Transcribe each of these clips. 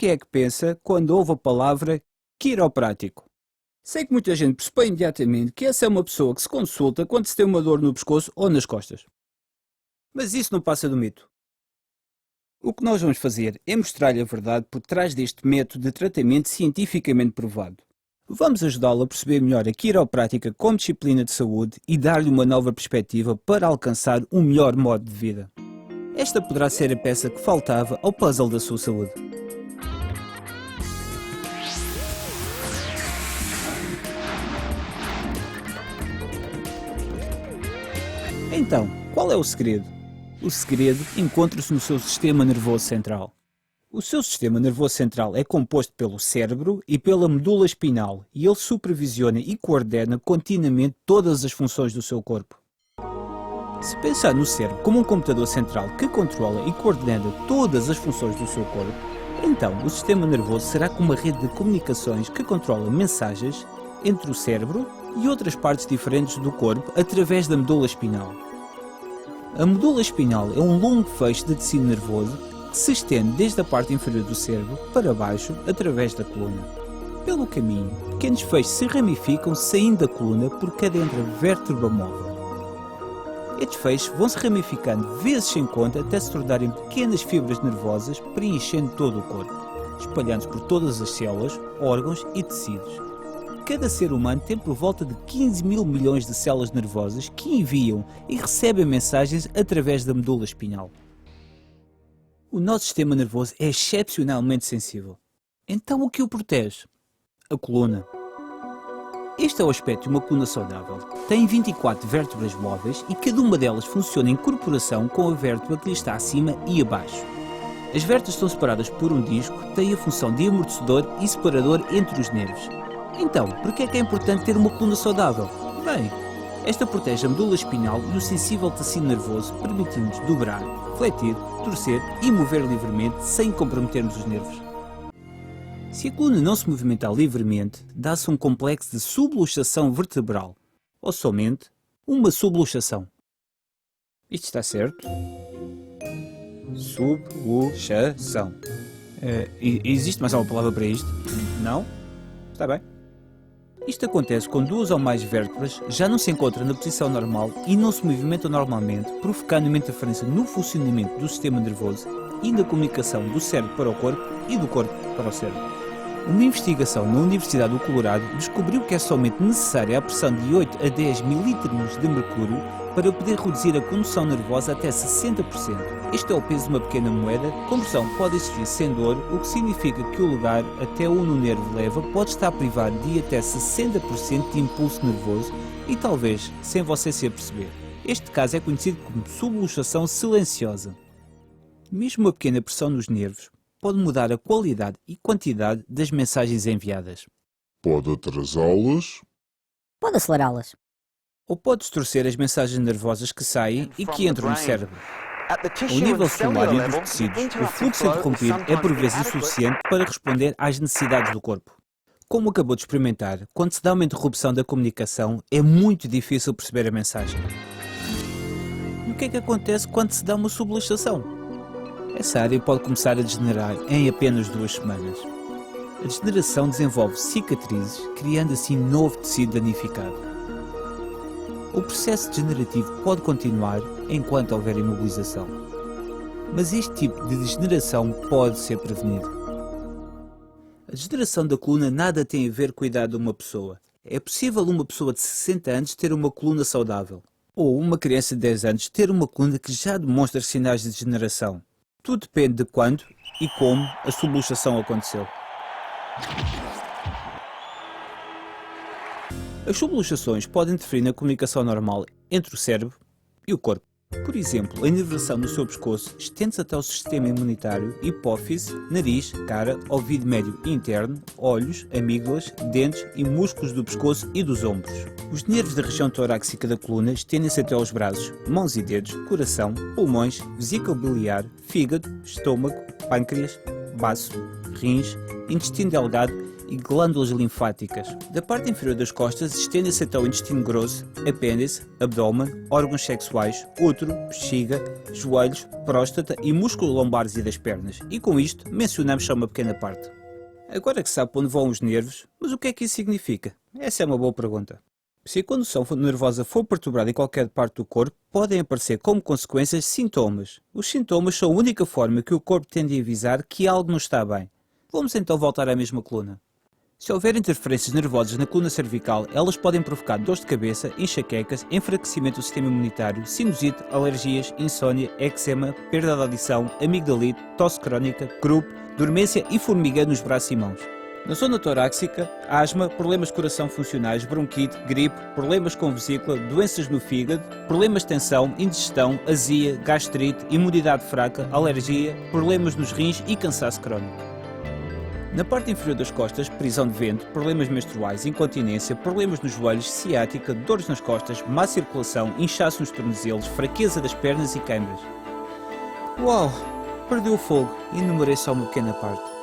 que é que pensa quando ouve a palavra quiroprático? Sei que muita gente pressupõe imediatamente que essa é uma pessoa que se consulta quando se tem uma dor no pescoço ou nas costas. Mas isso não passa do mito. O que nós vamos fazer é mostrar-lhe a verdade por trás deste método de tratamento cientificamente provado. Vamos ajudá-lo a perceber melhor a quiroprática como disciplina de saúde e dar-lhe uma nova perspectiva para alcançar um melhor modo de vida. Esta poderá ser a peça que faltava ao puzzle da sua saúde. Então, qual é o segredo? O segredo encontra-se no seu sistema nervoso central. O seu sistema nervoso central é composto pelo cérebro e pela medula espinhal e ele supervisiona e coordena continuamente todas as funções do seu corpo. Se pensar no cérebro como um computador central que controla e coordena todas as funções do seu corpo, então o sistema nervoso será como uma rede de comunicações que controla mensagens entre o cérebro e outras partes diferentes do corpo através da medula espinhal. A medula espinhal é um longo feixe de tecido nervoso que se estende desde a parte inferior do cérebro para baixo através da coluna. Pelo caminho, pequenos feixes se ramificam saindo da coluna por cada vértebra móvel. Estes feixes vão se ramificando vezes sem conta até se tornarem pequenas fibras nervosas preenchendo todo o corpo, espalhando-se por todas as células, órgãos e tecidos. Cada ser humano tem por volta de 15 mil milhões de células nervosas que enviam e recebem mensagens através da medula espinhal. O nosso sistema nervoso é excepcionalmente sensível. Então o que o protege? A coluna. Este é o aspecto de uma coluna saudável. Tem 24 vértebras móveis e cada uma delas funciona em corporação com a vértebra que lhe está acima e abaixo. As vértebras estão separadas por um disco que tem a função de amortecedor e separador entre os nervos. Então, por que é importante ter uma coluna saudável? Bem, esta protege a medula espinhal e o sensível tecido nervoso, permitindo-nos dobrar, fletir, torcer e mover livremente sem comprometermos os nervos. Se a coluna não se movimentar livremente, dá-se um complexo de subluxação vertebral, ou somente uma subluxação. Isto está certo? Subluxação. Existe mais alguma palavra para isto? Não? Está bem. Isto acontece quando duas ou mais vértebras já não se encontram na posição normal e não se movimentam normalmente, provocando uma interferência no funcionamento do sistema nervoso e na comunicação do cérebro para o corpo e do corpo para o cérebro. Uma investigação na Universidade do Colorado descobriu que é somente necessária a pressão de 8 a 10 milímetros de mercúrio para poder reduzir a comoção nervosa até 60%. Este é o peso de uma pequena moeda. A compressão pode existir sem dor, o que significa que o lugar até onde o nervo leva pode estar privado de até 60% de impulso nervoso e talvez sem você se aperceber. Este caso é conhecido como subluxação silenciosa. Mesmo uma pequena pressão nos nervos pode mudar a qualidade e quantidade das mensagens enviadas. Pode atrasá-las. Pode acelerá-las. Ou pode distorcer as mensagens nervosas que saem e que entram no cérebro. Ao nível celular e dos tecidos, o fluxo interrompido é por vezes insuficiente para responder às necessidades do corpo. Como acabou de experimentar, quando se dá uma interrupção da comunicação, é muito difícil perceber a mensagem. E o que é que acontece quando se dá uma subluxação? Essa área pode começar a degenerar em apenas 2 semanas. A degeneração desenvolve cicatrizes, criando assim novo tecido danificado. O processo degenerativo pode continuar enquanto houver imobilização. Mas este tipo de degeneração pode ser prevenido. A degeneração da coluna nada tem a ver com a idade de uma pessoa. É possível uma pessoa de 60 anos ter uma coluna saudável, ou uma criança de 10 anos ter uma coluna que já demonstra sinais de degeneração. Tudo depende de quando e como a subluxação aconteceu. As subluxações podem interferir na comunicação normal entre o cérebro e o corpo. Por exemplo, a inervação no seu pescoço estende-se até o sistema imunitário, hipófise, nariz, cara, ouvido médio e interno, olhos, amígdalas, dentes e músculos do pescoço e dos ombros. Os nervos da região torácica da coluna estendem-se até aos braços, mãos e dedos, coração, pulmões, vesícula biliar, fígado, estômago, pâncreas, baço, rins, intestino delgado e glândulas linfáticas. Da parte inferior das costas estende-se até o intestino grosso, apêndice, abdômen, órgãos sexuais, útero, bexiga, joelhos, próstata e músculos lombares e das pernas. E com isto mencionamos só uma pequena parte. Agora que sabe para onde vão os nervos, mas o que é que isso significa? Essa é uma boa pergunta. Se a condução nervosa for perturbada em qualquer parte do corpo, podem aparecer como consequências sintomas. Os sintomas são a única forma que o corpo tende a avisar que algo não está bem. Vamos então voltar à mesma coluna. Se houver interferências nervosas na coluna cervical, elas podem provocar dores de cabeça, enxaquecas, enfraquecimento do sistema imunitário, sinusite, alergias, insônia, eczema, perda de audição, amigdalite, tosse crónica, croup, dormência e formiga nos braços e mãos. Na zona torácica, asma, problemas de coração funcionais, bronquite, gripe, problemas com vesícula, doenças no fígado, problemas de tensão, indigestão, azia, gastrite, imunidade fraca, alergia, problemas nos rins e cansaço crónico. Na parte inferior das costas, prisão de ventre, problemas menstruais, incontinência, problemas nos joelhos, ciática, dores nas costas, má circulação, inchaço nos tornozelos, fraqueza das pernas e câimbras. Uau! Perdeu o fogo e enumerei só uma pequena parte.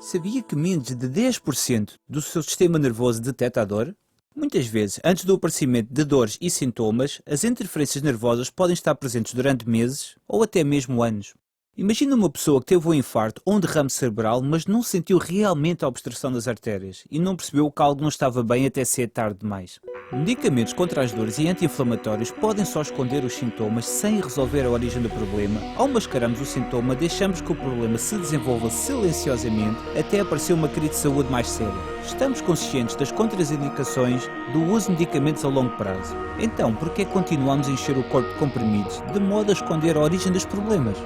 Sabia que menos de 10% do seu sistema nervoso detecta a dor? Muitas vezes, antes do aparecimento de dores e sintomas, as interferências nervosas podem estar presentes durante meses ou até mesmo anos. Imagina uma pessoa que teve um infarto ou um derrame cerebral, mas não sentiu realmente a obstrução das artérias e não percebeu que algo não estava bem até ser tarde demais. Medicamentos contra as dores e anti-inflamatórios podem só esconder os sintomas sem resolver a origem do problema. Ao mascararmos o sintoma, deixamos que o problema se desenvolva silenciosamente até aparecer uma crise de saúde mais séria. Estamos conscientes das contraindicações do uso de medicamentos a longo prazo. Então, por que continuamos a encher o corpo de comprimidos, de modo a esconder a origem dos problemas?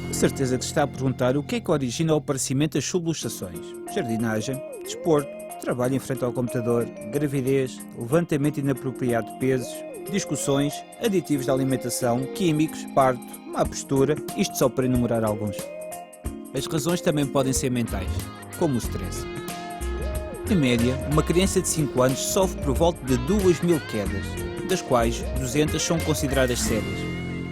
Com certeza que está a perguntar o que é que origina o aparecimento das subluxações. Jardinagem, desporto, trabalho em frente ao computador, gravidez, levantamento inapropriado de pesos, discussões, aditivos da alimentação, químicos, parto, má postura, isto só para enumerar alguns. As razões também podem ser mentais, como o stress. Em média, uma criança de 5 anos sofre por volta de 2.000 quedas, das quais 200 são consideradas sérias.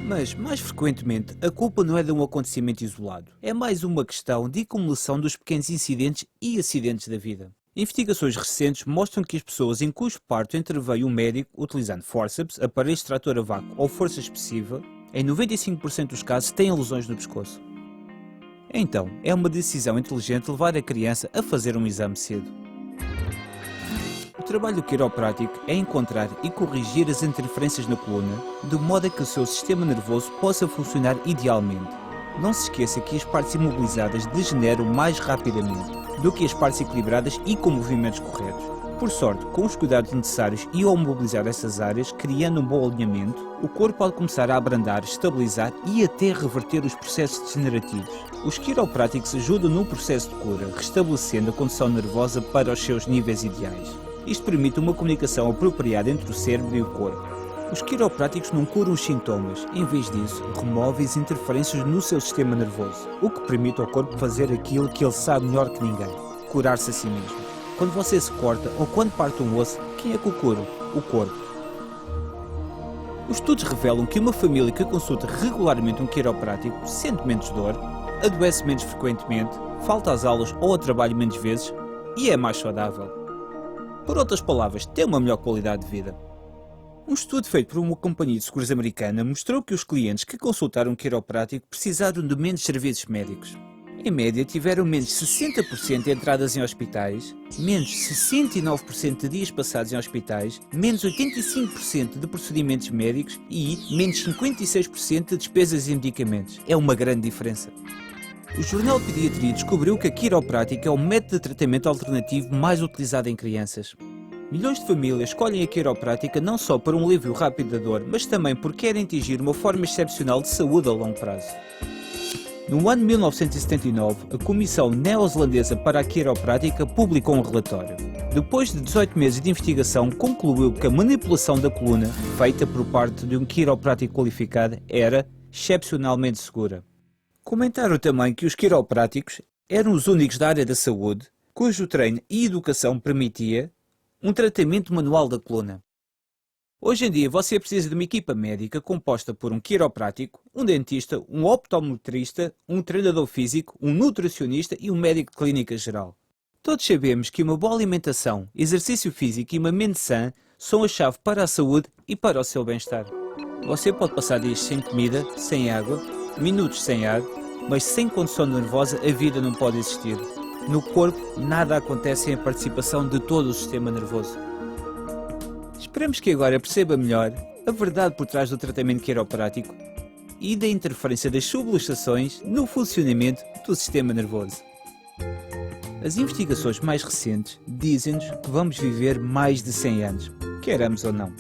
Mas, mais frequentemente, a culpa não é de um acontecimento isolado. É mais uma questão de acumulação dos pequenos incidentes e acidentes da vida. Investigações recentes mostram que as pessoas em cujo parto interveio um médico utilizando fórceps, aparelho extrator a vácuo ou força expressiva, em 95% dos casos têm lesões no pescoço. Então, é uma decisão inteligente levar a criança a fazer um exame cedo. O trabalho do quiroprático é encontrar e corrigir as interferências na coluna, de modo a que o seu sistema nervoso possa funcionar idealmente. Não se esqueça que as partes imobilizadas degeneram mais rapidamente do que as partes equilibradas e com movimentos corretos. Por sorte, com os cuidados necessários e ao mobilizar essas áreas, criando um bom alinhamento, o corpo pode começar a abrandar, estabilizar e até reverter os processos degenerativos. Os quiropráticos ajudam no processo de cura, restabelecendo a condução nervosa para os seus níveis ideais. Isto permite uma comunicação apropriada entre o cérebro e o corpo. Os quiropráticos não curam os sintomas, em vez disso, removem as interferências no seu sistema nervoso, o que permite ao corpo fazer aquilo que ele sabe melhor que ninguém, curar-se a si mesmo. Quando você se corta ou quando parte um osso, quem é que o cura? O corpo. Os estudos revelam que uma família que consulta regularmente um quiroprático sente menos dor, adoece menos frequentemente, falta às aulas ou ao trabalho menos vezes e é mais saudável. Por outras palavras, tem uma melhor qualidade de vida. Um estudo feito por uma companhia de seguros americana mostrou que os clientes que consultaram um quiroprático precisaram de menos serviços médicos. Em média, tiveram menos 60% de entradas em hospitais, menos 69% de dias passados em hospitais, menos 85% de procedimentos médicos e menos 56% de despesas em medicamentos. É uma grande diferença. O Jornal de Pediatria descobriu que a quiroprática é o método de tratamento alternativo mais utilizado em crianças. Milhões de famílias escolhem a quiroprática não só para um alívio rápido da dor, mas também porque querem atingir uma forma excepcional de saúde a longo prazo. No ano de 1979, a Comissão Neozelandesa para a Quiroprática publicou um relatório. Depois de 18 meses de investigação, concluiu que a manipulação da coluna, feita por parte de um quiroprático qualificado, era excepcionalmente segura. Comentaram também que os quiropráticos eram os únicos da área da saúde cujo treino e educação permitia um tratamento manual da coluna. Hoje em dia você precisa de uma equipa médica composta por um quiroprático, um dentista, um optometrista, um treinador físico, um nutricionista e um médico de clínica geral. Todos sabemos que uma boa alimentação, exercício físico e uma mente sã são a chave para a saúde e para o seu bem-estar. Você pode passar dias sem comida, sem água, minutos sem ar, mas sem condição nervosa a vida não pode existir. No corpo, nada acontece sem a participação de todo o sistema nervoso. Esperamos que agora perceba melhor a verdade por trás do tratamento quiroprático e da interferência das subluxações no funcionamento do sistema nervoso. As investigações mais recentes dizem-nos que vamos viver mais de 100 anos, queiramos ou não.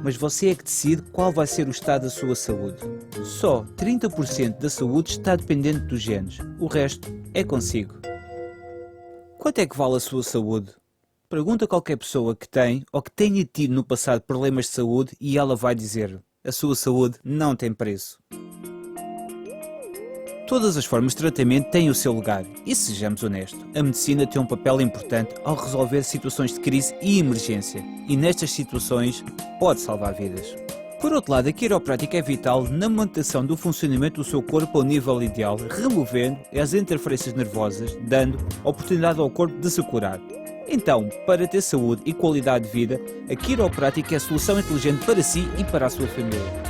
Mas você é que decide qual vai ser o estado da sua saúde. Só 30% da saúde está dependente dos genes, o resto é consigo. Quanto é que vale a sua saúde? Pergunta a qualquer pessoa que tem ou que tenha tido no passado problemas de saúde e ela vai dizer: a sua saúde não tem preço. Todas as formas de tratamento têm o seu lugar e, sejamos honestos, a medicina tem um papel importante ao resolver situações de crise e emergência e nestas situações pode salvar vidas. Por outro lado, a quiroprática é vital na manutenção do funcionamento do seu corpo ao nível ideal, removendo as interferências nervosas, dando oportunidade ao corpo de se curar. Então, para ter saúde e qualidade de vida, a quiroprática é a solução inteligente para si e para a sua família.